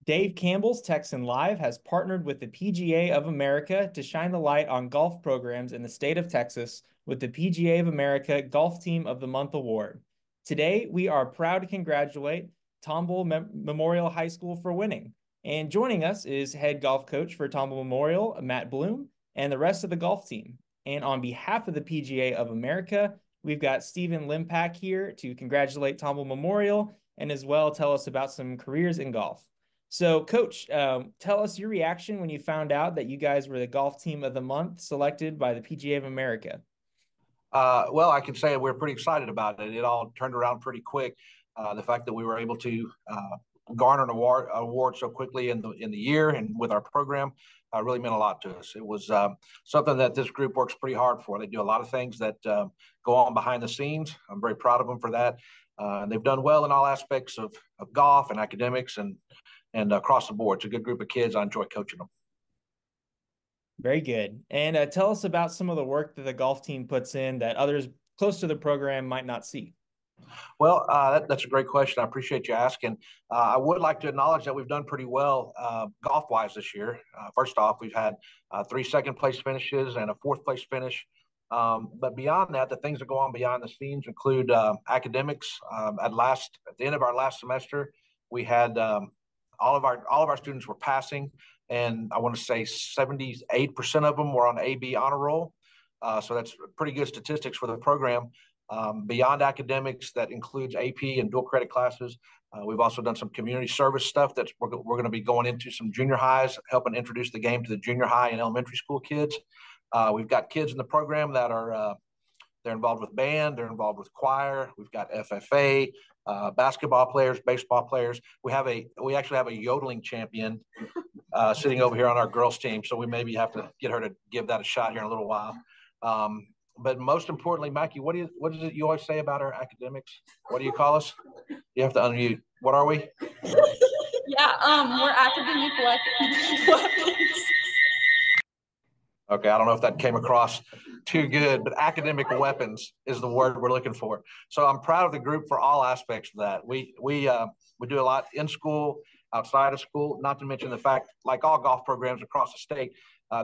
Dave Campbell's Texan Live has partnered with the PGA of America to shine the light on golf programs in the state of Texas with the PGA of America Golf Team of the Month Award. Today, we are proud to congratulate Tomball Memorial High School for winning. And joining us is head golf coach for Tomball Memorial, Matt Bloom, and the rest of the golf team. And on behalf of the PGA of America, we've got Stephen Limpak here to congratulate Tomball Memorial and as well tell us about some careers in golf. So, Coach, tell us your reaction when you found out that you guys were the golf team of the month selected by the PGA of America. Well, I can say we're pretty excited about it. It all turned around pretty quick. The fact that we were able to garner an award so quickly in the year and with our program really meant a lot to us. It was something that this group works pretty hard for. They do a lot of things that go on behind the scenes. I'm very proud of them for that. And they've done well in all aspects of golf and academics and across the board. It's a good group of kids. I enjoy coaching them. Very good. And tell us about some of the work that the golf team puts in that others close to the program might not see. Well, that's a great question. I appreciate you asking. I would like to acknowledge that we've done pretty well golf-wise this year. First off, we've had 3 second-place finishes and a fourth-place finish. But beyond that, the things that go on behind the scenes include academics. At the end of our last semester, we had all of our students were passing, and I want to say 78% of them were on AB honor roll. So that's pretty good statistics for the program. Beyond academics, that includes AP and dual credit classes. We've also done some community service stuff that we're going to be going into some junior highs, helping introduce the game to the junior high and elementary school kids. We've got kids in the program that are they're involved with band, they're involved with choir. We've got FFA, basketball players, baseball players. We actually have a yodeling champion sitting over here on our girls team, so we maybe have to get her to give that a shot here in a little while. But most importantly, Mackie, what is it you always say about our academics? What do you call us? You have to unmute. What are we? Yeah, we're academic weapons. Okay, I don't know if that came across too good, but academic weapons is the word we're looking for. So I'm proud of the group for all aspects of that. We do a lot in school, outside of school, not to mention the fact, like all golf programs across the state,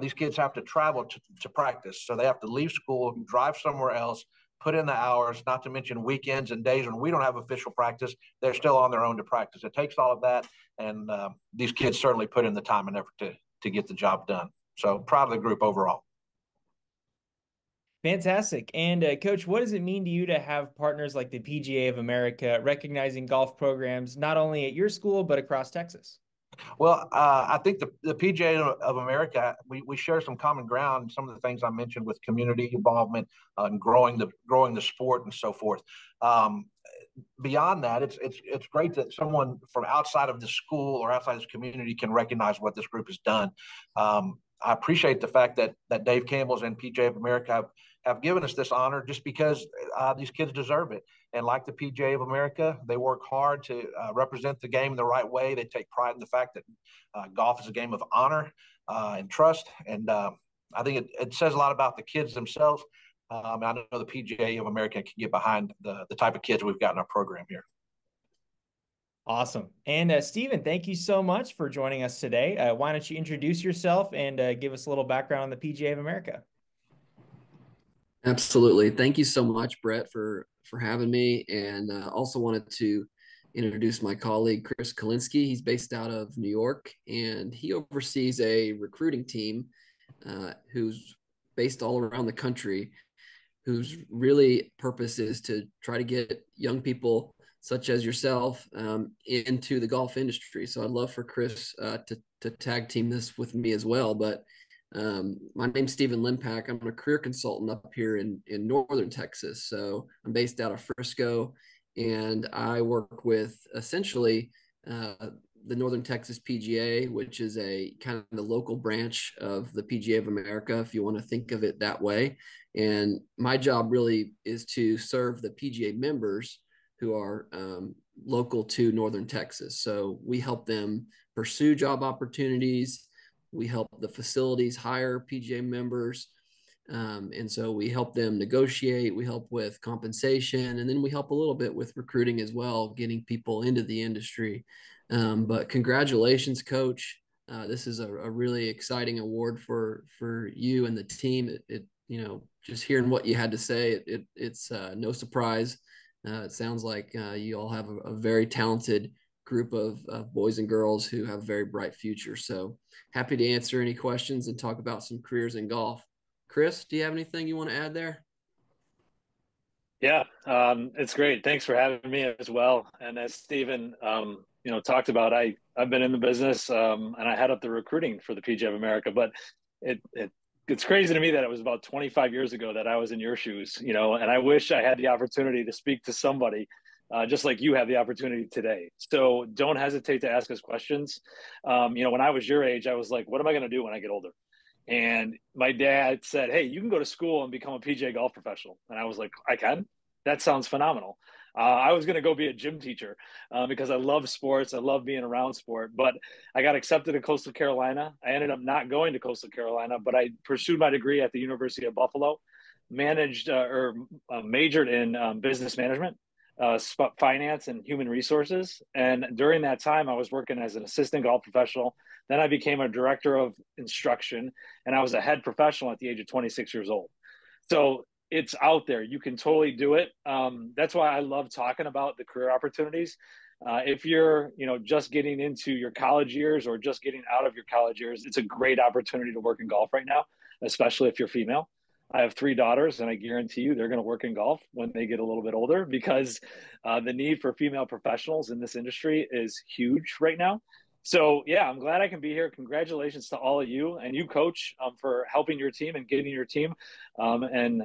these kids have to travel to practice. So they have to leave school, drive somewhere else, put in the hours, not to mention weekends and days when we don't have official practice. They're still on their own to practice. It takes all of that, and these kids certainly put in the time and effort to get the job done. So proud of the group overall. Fantastic. And Coach, what does it mean to you to have partners like the PGA of America recognizing golf programs not only at your school, but across Texas? Well, I think the PGA of America, we share some common ground. Some of the things I mentioned with community involvement and growing the sport and so forth. Beyond that, it's great that someone from outside of the school or outside this community can recognize what this group has done. I appreciate the fact that Dave Campbell's and PGA of America have given us this honor just because these kids deserve it. And like the PGA of America, they work hard to represent the game the right way. They take pride in the fact that golf is a game of honor and trust. And I think it says a lot about the kids themselves. I know the PGA of America can get behind the type of kids we've got in our program here. Awesome. And Stephen, thank you so much for joining us today. Why don't you introduce yourself and give us a little background on the PGA of America? Absolutely. Thank you so much, Brett, for having me. And also wanted to introduce my colleague, Chris Kalinsky. He's based out of New York, and he oversees a recruiting team who's based all around the country, whose really purpose is to try to get young people such as yourself into the golf industry. So I'd love for Chris to tag team this with me as well. But my name's Stephen Limpak. I'm a career consultant up here in northern Texas. So I'm based out of Frisco, and I work with essentially the Northern Texas PGA, which is a kind of the local branch of the PGA of America, if you want to think of it that way. And my job really is to serve the PGA members who are local to Northern Texas. So we help them pursue job opportunities. We help the facilities hire PGA members. And so we help them negotiate, we help with compensation, and then we help a little bit with recruiting as well, getting people into the industry. But congratulations, Coach. This is a really exciting award for you and the team. Just hearing what you had to say, it's no surprise. It sounds like you all have a very talented group of boys and girls who have a very bright future. So happy to answer any questions and talk about some careers in golf. Chris, do you have anything you want to add there? Yeah, it's great. Thanks for having me as well. And as Stephen, talked about, I've been in the business and I head up the recruiting for the PGA of America. But it's crazy to me that it was about 25 years ago that I was in your shoes, and I wish I had the opportunity to speak to somebody just like you have the opportunity today. So don't hesitate to ask us questions. When I was your age, I was like, what am I going to do when I get older? And my dad said, hey, you can go to school and become a PGA golf professional. And I was like, I can? That sounds phenomenal. I was going to go be a gym teacher because I love sports. I love being around sport. But I got accepted to Coastal Carolina. I ended up not going to Coastal Carolina, but I pursued my degree at the University of Buffalo, majored in business management, finance, and human resources. And during that time, I was working as an assistant golf professional. Then I became a director of instruction, and I was a head professional at the age of 26 years old. So it's out there. You can totally do it. That's why I love talking about the career opportunities. If you're, just getting into your college years or just getting out of your college years, it's a great opportunity to work in golf right now, especially if you're female. I have 3 daughters, and I guarantee you they're going to work in golf when they get a little bit older because the need for female professionals in this industry is huge right now. So, yeah, I'm glad I can be here. Congratulations to all of you and you, Coach, for helping your team and getting your team and,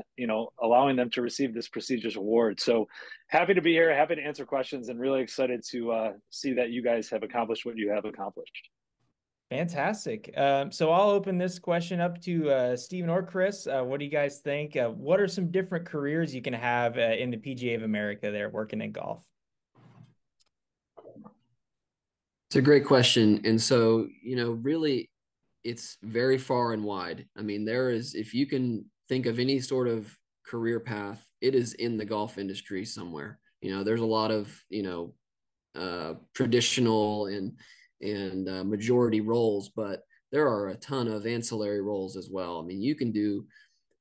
allowing them to receive this prestigious award. So happy to be here, happy to answer questions, and really excited to see that you guys have accomplished what you have accomplished. Fantastic. So I'll open this question up to Stephen or Chris. What do you guys think? What are some different careers you can have in the PGA of America there working in golf? It's a great question. And so, really, it's very far and wide. I mean, if you can think of any sort of career path, it is in the golf industry somewhere. There's a lot of, traditional and majority roles, but there are a ton of ancillary roles as well. I mean, you can do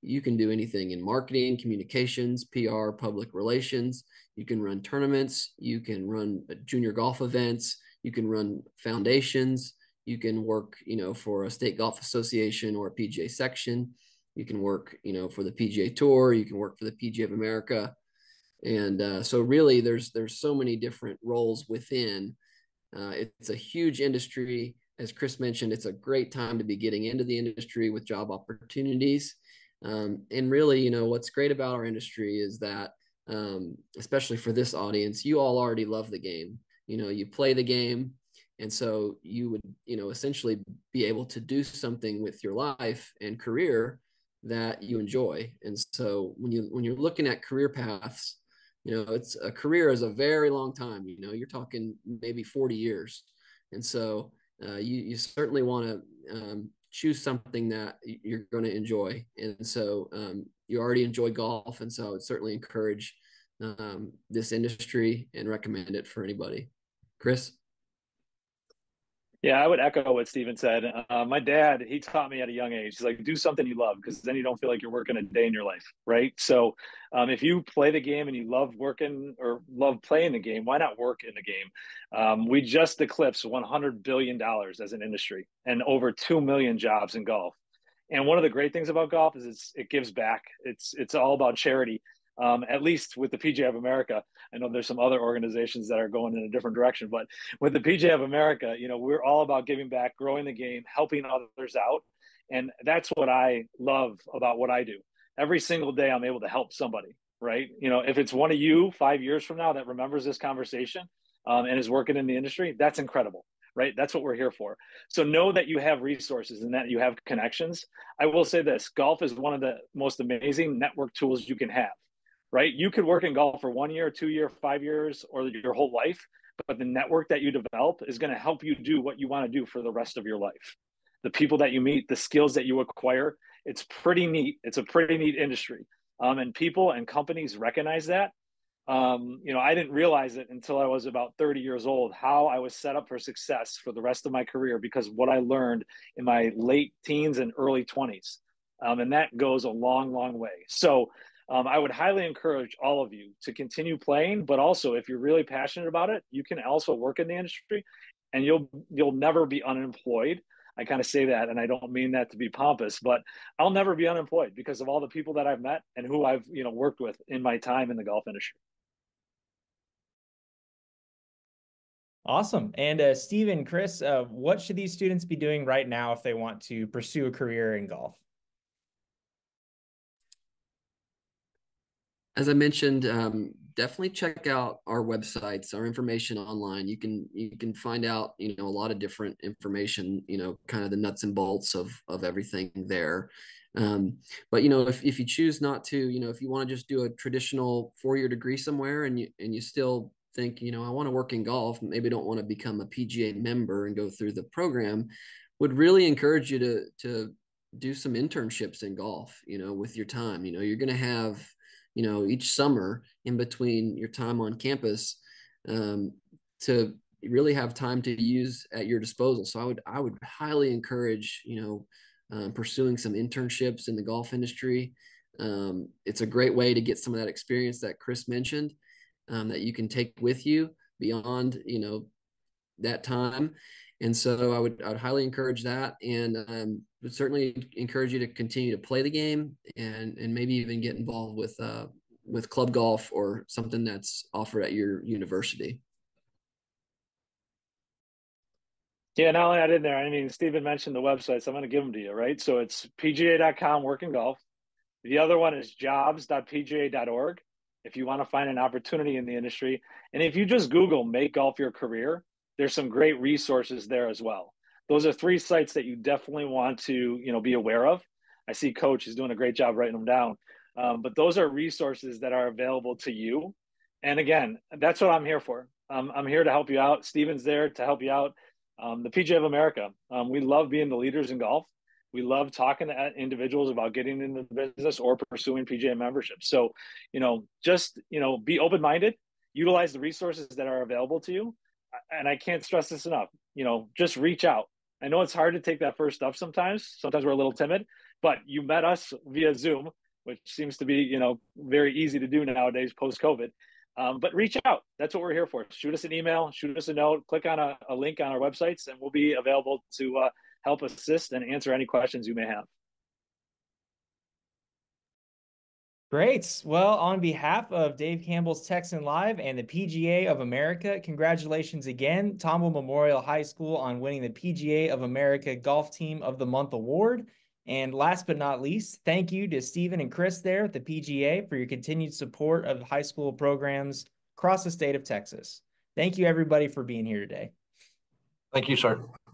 anything in marketing, communications, PR, public relations. You can run tournaments. You can run junior golf events. You can run foundations. You can work, for a state golf association or a PGA section. You can work, for the PGA Tour. You can work for the PGA of America. And so really there's so many different roles within. It's a huge industry. As Chris mentioned, it's a great time to be getting into the industry with job opportunities. And really, what's great about our industry is that, especially for this audience, you all already love the game. You play the game. And so you would, essentially be able to do something with your life and career that you enjoy. And so when you're looking at career paths, it's a career is a very long time. You're talking maybe 40 years. And so you certainly want to choose something that you're going to enjoy. And so you already enjoy golf. And so I would certainly encourage this industry and recommend it for anybody. Chris? Yeah, I would echo what Stephen said. My dad, he taught me at a young age, he's like, do something you love, because then you don't feel like you're working a day in your life, right? So if you play the game and you love working or love playing the game, why not work in the game? We just eclipsed $100 billion as an industry and over 2 million jobs in golf. And one of the great things about golf is it gives back. It's all about charity. At least with the PGA of America. I know there's some other organizations that are going in a different direction, but with the PGA of America, we're all about giving back, growing the game, helping others out. And that's what I love about what I do. Every single day I'm able to help somebody, right? If it's one of you 5 years from now that remembers this conversation and is working in the industry, that's incredible. Right? That's what we're here for. So know that you have resources and that you have connections. I will say this, golf is one of the most amazing network tools you can have. Right? You could work in golf for 1 year, 2 years, 5 years, or your whole life, but the network that you develop is going to help you do what you want to do for the rest of your life. The people that you meet, the skills that you acquire, It's pretty neat. It's a pretty neat industry. And people and companies recognize that. I didn't realize it until I was about 30 years old, how I was set up for success for the rest of my career because of what I learned in my late teens and early 20s. And that goes a long, long way. So I would highly encourage all of you to continue playing, but also if you're really passionate about it, you can also work in the industry and you'll never be unemployed. I kind of say that, and I don't mean that to be pompous, but I'll never be unemployed because of all the people that I've met and who I've worked with in my time in the golf industry. Awesome. And Stephen, Chris, what should these students be doing right now if they want to pursue a career in golf? As I mentioned, definitely check out our websites, our information online. You can find out, a lot of different information, kind of the nuts and bolts of everything there. But if you choose not to, if you want to just do a traditional 4-year degree somewhere and you still think, I want to work in golf, maybe don't want to become a PGA member and go through the program, would really encourage you to do some internships in golf, with your time. You're going to have, each summer in between your time on campus to really have time to use at your disposal. So I would highly encourage, pursuing some internships in the golf industry. It's a great way to get some of that experience that Chris mentioned, that you can take with you beyond, that time. And so I would highly encourage that, and would certainly encourage you to continue to play the game and maybe even get involved with club golf or something that's offered at your university. Yeah, and I'll add in there. I mean, Stephen mentioned the websites. So I'm going to give them to you, right? So it's pga.com working golf. The other one is jobs.pga.org if you want to find an opportunity in the industry. And if you just Google make golf your career, there's some great resources there as well. Those are 3 sites that you definitely want to, be aware of. I see Coach is doing a great job writing them down. But those are resources that are available to you. And again, that's what I'm here for. I'm here to help you out. Steven's there to help you out. The PGA of America, we love being the leaders in golf. We love talking to individuals about getting into the business or pursuing PGA membership. So, just, be open-minded, utilize the resources that are available to you. And I can't stress this enough, just reach out. I know it's hard to take that first step sometimes. Sometimes we're a little timid, but you met us via Zoom, which seems to be, very easy to do nowadays post-COVID. But reach out. That's what we're here for. Shoot us an email, shoot us a note, click on a link on our websites, and we'll be available to help assist and answer any questions you may have. Great. Well, on behalf of Dave Campbell's Texan Live and the PGA of America, congratulations again, Tomball Memorial High School, on winning the PGA of America Golf Team of the Month award. And last but not least, thank you to Stephen and Chris there at the PGA for your continued support of high school programs across the state of Texas. Thank you, everybody, for being here today. Thank you, sir.